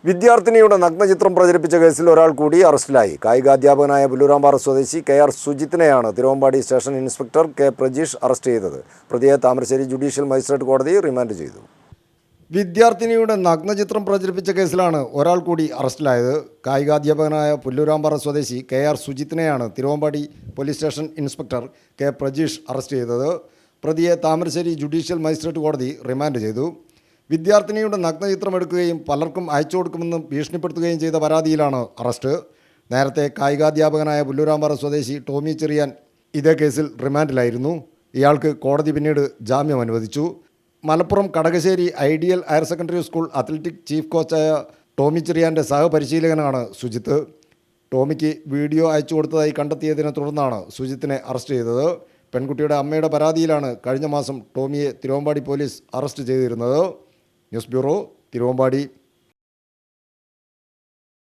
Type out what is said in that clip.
വിദ്യാർത്ഥിനിയുടെ നഗ്നചിത്രം പ്രചരിപ്പിച്ച കേസിൽ ഒരാൾ കൂടി അറസ്റ്റിലായി. കായികാധ്യാപകനായ പുല്ലൂരാമ്പാറ സ്വദേശി കെ.ആർ. സുജിത്തിനെയാണ് Thiruvambady station inspector K. Prajeesh arrest ചെയ്തത്. പ്രതിയെ താമരശ്ശേരി ജുഡീഷ്യൽ മജിസ്ട്രേറ്റ് കോടതി റിമാൻഡ് ചെയ്തു. വിദ്യാർത്ഥിനിയുടെ നഗ്നചിത്രം പ്രചരിപ്പിച്ച കേസിലാണ് ഒരാൾ കൂടി അറസ്റ്റിലായത്. കായികാധ്യാപകനായ പുല്ലൂരാമ്പാറ സ്വദേശി കെ.ആർ. സുജിത്തിനെയാണ് Thiruvambady police station inspector K. Prajeesh arrest ചെയ്തത്. പ്രതിയെ താമരശ്ശേരി ജുഡീഷ്യൽ മജിസ്ട്രേറ്റ് കോടതി റിമാൻഡ് ചെയ്തു. വിദ്യാർത്ഥിനിയുടെ നഗ്നചിത്രം എടുക്കുകയും പലർക്കും അയച്ചു കൊടുക്കുമെന്ന് ഭീഷണിപ്പെടുത്തുകയും ചെയ്ത പരാതിയിലാണ് അറസ്റ്റ്. നേരത്തെ കായികാധ്യാപകനായ പുല്ലൂരാമ്പാറ സ്വദേശി ടോമി ചെറിയാൻ ഇതേ കേസിൽ റിമാൻഡിലായിരുന്നു. ഇയാൾക്ക് കോടതി പിന്നീട് ജാമ്യം അനുവദിച്ചു. Malappuram Kadakassery ideal higher secondary school athletic chief കോച്ചായ ടോമി ചെറിയാൻ്റെ സഹപരിശീലകനാണ് സുജിത്ത്. ടോമിക്ക് വീഡിയോ അയച്ചു കൊടുത്തതായി കണ്ടെത്തിയതിനെ തുടർന്നാണ് സുജിത്തിനെ അറസ്റ്റ് ചെയ്തത്. പെൺകുട്ടിയുടെ അമ്മയുടെ പരാതിയിലാണ് കഴിഞ്ഞ മാസം ടോമിയെ തിരുവമ്പാടി പോലീസ് അറസ്റ്റ് ചെയ്തിരുന്നത്. News bureau, Thiruvambady.